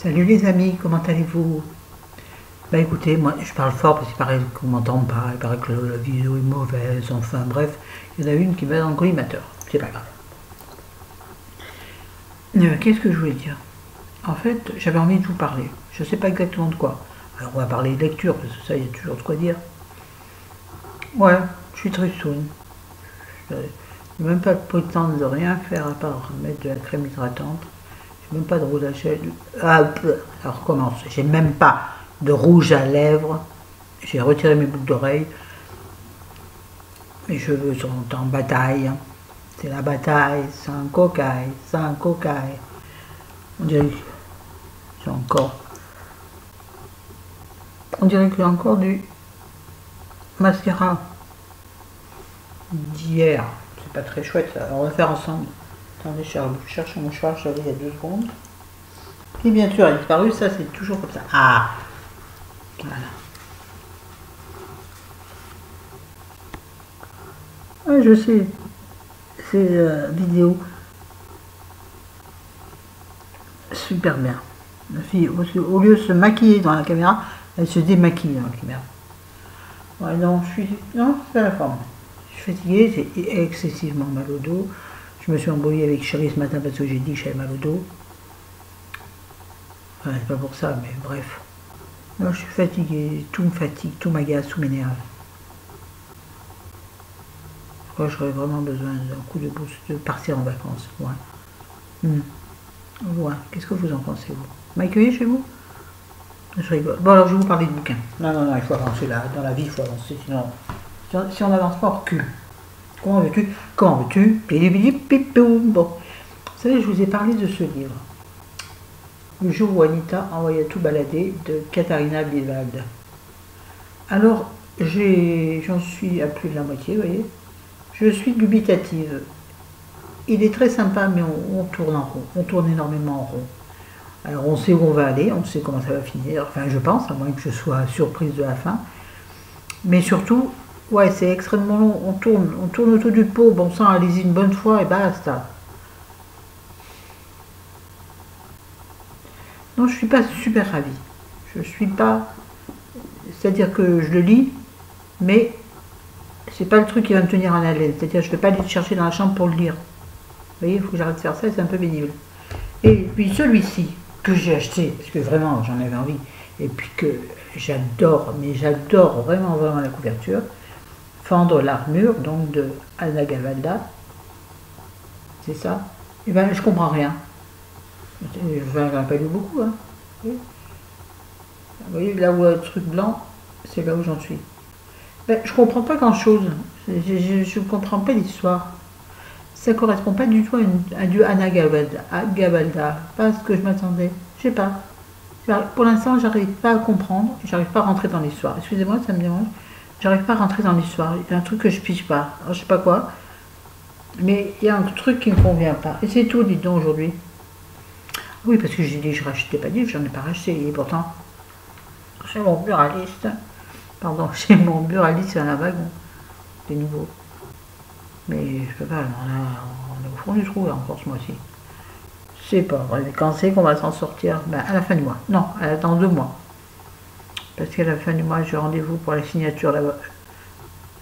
Salut les amis, comment allez-vous? Bah écoutez, moi je parle fort parce qu'il paraît qu'on m'entend pas, il paraît que la vidéo est mauvaise, enfin bref, il y en a une qui va dans le collimateur, c'est pas grave. Qu'est-ce que je voulais dire? En fait, j'avais envie de vous parler, je sais pas exactement de quoi. Alors on va parler de lecture, parce que ça, il y a toujours de quoi dire. Ouais, je suis très saoule. Je n'ai même pas pris le temps de rien faire à part mettre de la crème hydratante. J'ai même pas de rouge à lèvres. Ah, alors recommence. J'ai même pas de rouge à lèvres. J'ai retiré mes boucles d'oreilles. Mes cheveux sont en bataille. C'est la bataille. C'est un cocaille. C'est un cocaille. On dirait que j'ai encore. On dirait que j'ai encore du mascara d'hier. C'est pas très chouette ça. Alors on va faire ensemble. Attendez, je cherche mon mouchoir, je l'avais il y a 2 secondes. Qui bien sûr a disparu, ça c'est toujours comme ça. Ah, voilà. Ah, je sais, c'est vidéo. Super bien. La fille, au lieu de se maquiller dans la caméra, elle se démaquille dans la caméra. Ouais, non, non, c'est la forme. Je suis fatiguée, j'ai excessivement mal au dos. Je me suis embrouillée avec Chérie ce matin parce que j'ai dit que j'avais mal au dos. Enfin, c'est pas pour ça, mais bref. Non, je suis fatiguée, tout me fatigue, tout m'agace, tout m'énerve. Je crois que j'aurais vraiment besoin d'un coup de boost, de partir en vacances. Ouais. Ouais. Qu'est-ce que vous en pensez, vous? M'accueillez chez vous? Je rigole. Bon, alors je vais vous parler de bouquins. Non, il faut avancer là. Dans la vie, il faut avancer. Sinon, si on n'avance pas, on recule. Comment veux-tu? Comment veux-tu? Bon. Vous savez, je vous ai parlé de ce livre. Le jour où Anita envoya tout balader de Katharina Biewald. Alors, j'en suis à plus de la moitié, vous voyez. Je suis dubitative. Il est très sympa, mais on tourne en rond. On tourne énormément en rond. Alors, on sait où on va aller, on sait comment ça va finir. Enfin, je pense, à moins que je sois surprise de la fin. Mais surtout, ouais, c'est extrêmement long. On tourne autour du pot. Bon sang, allez-y une bonne fois et basta. Non, je suis pas super ravie. Je suis pas. C'est-à-dire que je le lis, mais c'est pas le truc qui va me tenir en haleine. C'est-à-dire que je ne vais pas aller le chercher dans la chambre pour le lire. Vous voyez, il faut que j'arrête de faire ça, c'est un peu pénible. Et puis celui-ci, que j'ai acheté, parce que vraiment j'en avais envie, et puis que j'adore, mais j'adore vraiment la couverture, Fendre l'armure, donc de Anna Gavalda, c'est ça. Et ben je comprends rien. Je n'en ai pas lu beaucoup, hein. Vous voyez, là où il y a le truc blanc, c'est là où j'en suis. Ben, je comprends pas grand-chose. Je ne comprends pas l'histoire. Ça correspond pas du tout à du Anna Gavalda, pas ce que je m'attendais. Je sais pas. Pour l'instant, j'arrive pas à comprendre, j'arrive pas à rentrer dans l'histoire. Excusez-moi, ça me dérange. J'arrive pas à rentrer dans l'histoire. Il y a un truc que je pige pas. Alors, je sais pas quoi, mais il y a un truc qui me convient pas. Et c'est tout, dites donc, aujourd'hui. Oui, parce que j'ai dit que je rachetais pas de livres, j'en ai pas racheté. Et pourtant, chez mon buraliste, chez mon buraliste à la wagon, des nouveaux. Mais je peux pas, on est au fond du trou là encore ce mois-ci. C'est pas vrai, mais quand c'est qu'on va s'en sortir? Ben, à la fin du mois. Non, dans 2 mois. Parce qu'à la fin du mois, j'ai rendez-vous pour la signature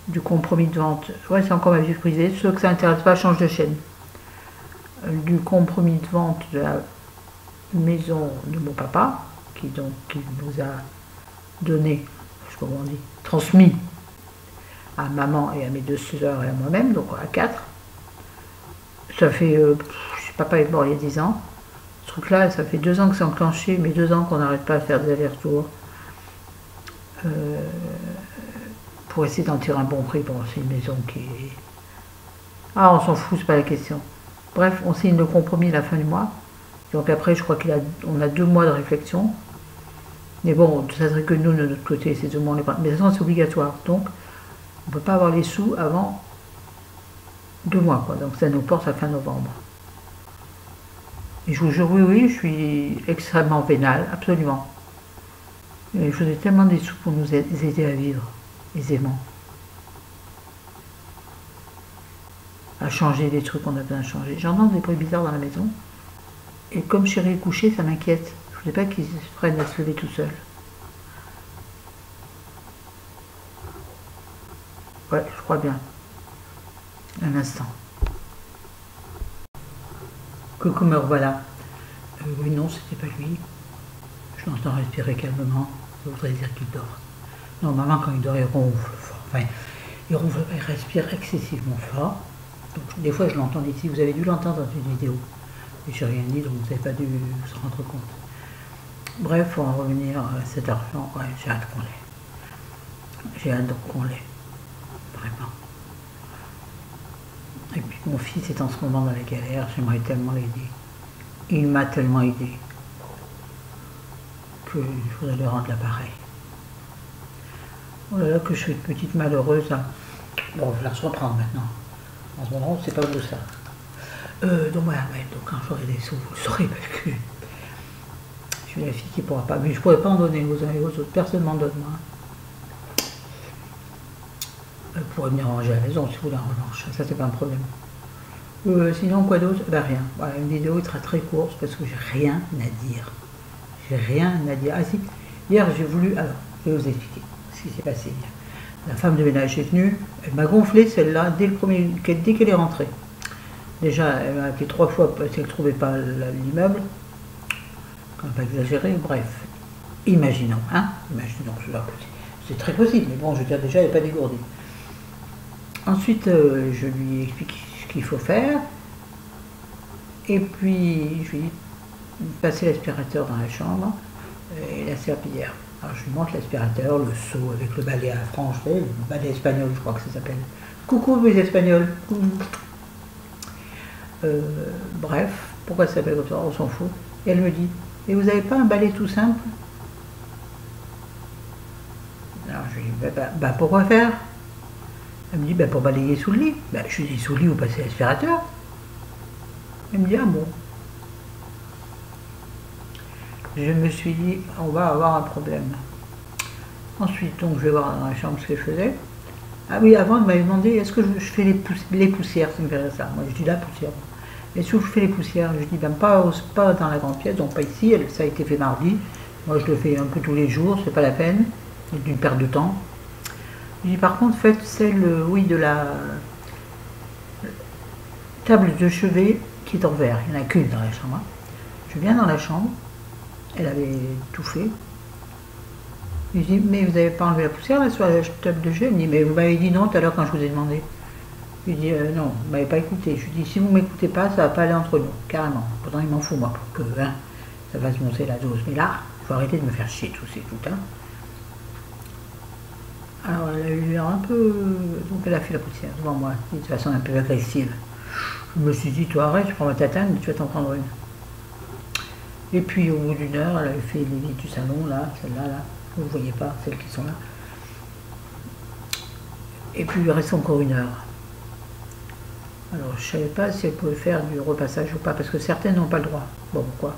du compromis de vente. Ouais, c'est encore ma vie privée. Ceux que ça intéresse pas, change de chaîne. Du compromis de vente de la maison de mon papa, qui nous a donné, je sais pas comment on dit, transmis à maman et à mes 2 sœurs et à moi-même, donc à 4. Ça fait, papa est mort il y a 10 ans. Ce truc-là, ça fait 2 ans que c'est enclenché, mais 2 ans qu'on n'arrête pas à faire des allers-retours pour essayer d'en tirer un bon prix. Bon, c'est une maison qui est... Ah, on s'en fout, c'est pas la question. Bref, on signe le compromis à la fin du mois. Donc après, je crois qu'on a 2 mois de réflexion. Mais bon, ça serait que nous, de notre côté, ces 2 mois, mais de toute façon, c'est obligatoire. Donc, on ne peut pas avoir les sous avant 2 mois, quoi. Donc ça nous porte à fin novembre. Et je vous jure, oui, je suis extrêmement vénale, absolument. Et je vous ai tellement des sous pour nous aider à vivre aisément. À changer des trucs qu'on a besoin de changer. J'entends des bruits bizarres dans la maison. Et comme Chérie est couchée, ça m'inquiète. Je voulais pas qu'ils se prennent à se lever tout seuls. Ouais, je crois bien. Un instant. Coucou, me revoilà. Oui, non, c'était pas lui. Je l'entends respirer calmement. Ça voudrait dire qu'il dort. Normalement, quand il dort, il ronfle fort. Enfin, il ronfle, il respire excessivement fort. Donc, des fois, je l'entends ici. Vous avez dû l'entendre dans une vidéo. Et j'ai rien dit, donc vous n'avez pas dû vous rendre compte. Bref, pour en revenir à cet argent, ouais, j'ai hâte qu'on l'ait. J'ai hâte qu'on l'ait. Vraiment. Et puis mon fils est en ce moment dans la galère, j'aimerais tellement l'aider. Il m'a tellement aidé que je voudrais lui rendre l'appareil. Oh là là, que je suis une petite malheureuse. Hein. Bon, je vais la reprendre maintenant. En ce moment, c'est pas beau ça. Donc voilà, ouais, donc quand j'aurai des sous, vous le saurez parce que je suis la fille qui ne pourra pas. Mais je ne pourrais pas en donner aux uns et aux autres. Personne m'en donne, moi. Vous pourrez venir manger à la maison si vous voulez en revanche. Ça, c'est pas un problème. Sinon, quoi d'autre? Ben rien. Voilà, une vidéo sera très courte parce que j'ai rien à dire. J'ai rien à dire. Ah si, hier j'ai voulu... Alors, je vais vous expliquer ce qui s'est passé hier. La femme de ménage est venue, elle m'a gonflé celle-là dès qu'elle est rentrée. Déjà, elle m'a appelé 3 fois parce qu'elle ne trouvait pas l'immeuble. Quand même pas exagéré, bref. Imaginons, hein? Imaginons, c'est très possible, mais bon, je veux dire, déjà, elle n'est pas dégourdie. Ensuite, je lui explique ce qu'il faut faire. Et puis, je lui dis, passer l'aspirateur dans la chambre et la serpillière. Alors, je lui montre l'aspirateur, le seau avec le balai à frange, le balai espagnol, je crois que ça s'appelle. Coucou, les Espagnols. Bref, pourquoi ça s'appelle comme ça, on s'en fout. Et elle me dit, et vous n'avez pas un balai tout simple? Alors je lui dis, bah pourquoi faire? Elle me dit, bah pour balayer sous le lit. Bah, je lui dis, sous le lit, vous passez l'aspirateur. Elle me dit, ah bon. Je me suis dit, on va avoir un problème. Ensuite, donc, je vais voir dans la chambre ce que je faisais. Ah oui, avant, elle m'avait demandé, est-ce que je fais les poussières? Ça me ferait ça. Moi, je dis la poussière. Est-ce que je fais les poussières? Je dis, ben pas dans la grande pièce, donc pas ici. Ça a été fait mardi. Moi, je le fais un peu tous les jours, c'est pas la peine. C'est une perte de temps. Je dis, par contre, faites celle, oui, de la table de chevet qui est en verre. Il n'y en a qu'une dans la chambre. Je viens dans la chambre. Elle avait tout fait. Je dis, mais vous n'avez pas enlevé la poussière là sur la table de chevet? Elle me dit, mais vous m'avez dit non tout à l'heure quand je vous ai demandé. Je lui dis, non, vous ne m'avez pas écouté. Je lui dis, si vous ne m'écoutez pas, ça ne va pas aller entre nous, carrément. Pourtant, il m'en fout, moi, pour que ça fasse monter la dose. Mais là, il faut arrêter de me faire chier, tout c'est tout. Hein. Alors, elle a eu l'air un peu... Donc, elle a fait la poussière devant moi, de façon un peu agressive. Je me suis dit, toi, arrête, je prends ma tatane, tu vas t'en prendre une. Et puis, au bout d'une heure, elle avait fait les lits du salon, là, celle-là, là. Vous ne voyez pas, celles qui sont là. Et puis, il reste encore une heure. Alors, je ne savais pas si elle pouvait faire du repassage ou pas, parce que certaines n'ont pas le droit. Bon, pourquoi?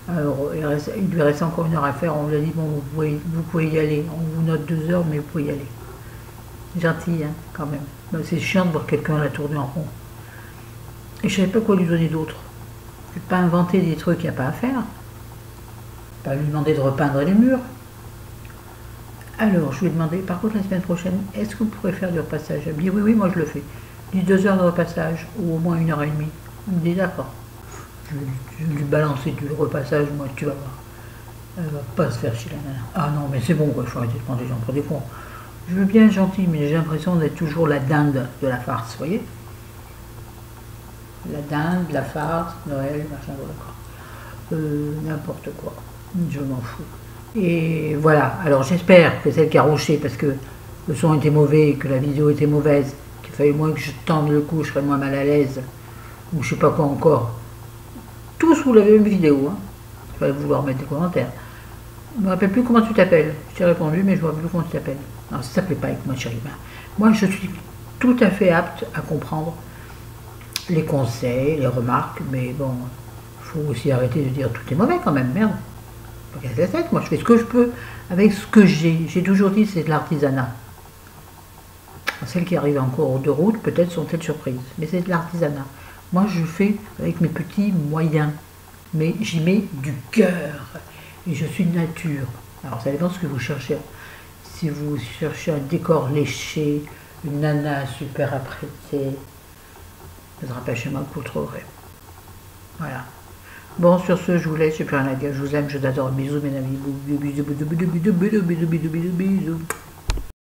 Alors, il lui reste encore une heure à faire. On lui a dit, bon, vous pouvez y aller. On vous note 2 heures, mais vous pouvez y aller. Gentil, hein, quand même. Ben, c'est chiant de voir quelqu'un la tourner en rond. Et je ne savais pas quoi lui donner d'autre. Je ne vais pas inventer des trucs qu'il n'y a pas à faire. Pas lui demander de repeindre les murs. Alors, je lui ai demandé, par contre, la semaine prochaine, est-ce que vous pourrez faire du repassage? Elle me dit, oui, oui, moi je le fais. Je dis 2 heures de repassage, ou au moins 1h30. Elle me dit, d'accord. Je vais lui balancer du repassage, moi, tu vas voir. Elle va pas se faire chier la nana. Ah non, mais c'est bon, quoi, il faut arrêter de prendre les gens pour des cons. Je veux bien gentil, mais j'ai l'impression d'être toujours la dinde de la farce, vous voyez? La dinde, la farce, Noël, machin, d'accord. N'importe quoi. Je m'en fous. Et voilà, alors j'espère que celle qui a rouché parce que le son était mauvais, que la vidéo était mauvaise, qu'il fallait moins que je tende le cou, je serais moins mal à l'aise, ou je sais pas quoi encore. Tous vous l'avez même vidéo, hein. Il fallait vouloir mettre des commentaires. Je ne me rappelle plus comment tu t'appelles. Je t'ai répondu, mais je ne me rappelle plus comment tu t'appelles. Non, ça ne s'appelait pas avec moi, chérie. Moi, je suis tout à fait apte à comprendre les conseils, les remarques, mais bon, il faut aussi arrêter de dire tout est mauvais quand même, merde. Moi, je fais ce que je peux avec ce que j'ai. J'ai toujours dit c'est de l'artisanat. Celles qui arrivent en cours de route, peut-être sont-elles surprises, mais c'est de l'artisanat. Moi, je fais avec mes petits moyens, mais j'y mets du cœur. Et je suis de nature. Alors ça dépend de ce que vous cherchez. Si vous cherchez un décor léché, une nana super apprêtée, ne sera pas chez moi que vous le trouverez. Voilà. Bon, sur ce, je vous laisse, j'ai plus rien à dire. Je vous aime, je vous adore. Bisous, mes amis. Bisous, bisous, bisous, bisous, bisous, bisous, bisous, bisous, bisous.